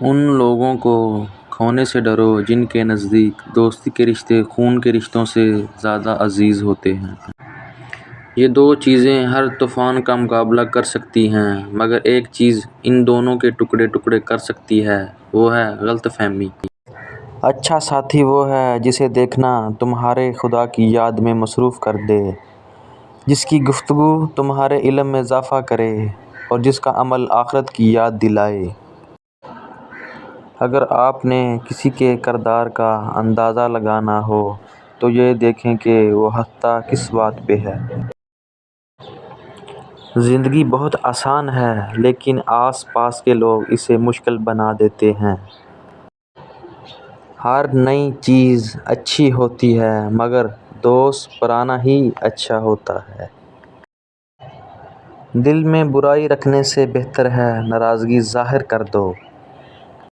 ان لوگوں کو کھونے سے ڈرو جن کے نزدیک دوستی کے رشتے خون کے رشتوں سے زیادہ عزیز ہوتے ہیں۔ یہ دو چیزیں ہر طوفان کا مقابلہ کر سکتی ہیں، مگر ایک چیز ان دونوں کے ٹکڑے ٹکڑے کر سکتی ہے، وہ ہے غلط فہمی۔ اچھا ساتھی وہ ہے جسے دیکھنا تمہارے خدا کی یاد میں مصروف کر دے، جس کی گفتگو تمہارے علم میں اضافہ کرے اور جس کا عمل آخرت کی یاد دلائے۔ اگر آپ نے کسی کے کردار کا اندازہ لگانا ہو تو یہ دیکھیں کہ وہ ہنستا کس بات پہ ہے۔ زندگی بہت آسان ہے لیکن آس پاس کے لوگ اسے مشکل بنا دیتے ہیں۔ ہر نئی چیز اچھی ہوتی ہے مگر دوست پرانا ہی اچھا ہوتا ہے۔ دل میں برائی رکھنے سے بہتر ہے ناراضگی ظاہر کر دو۔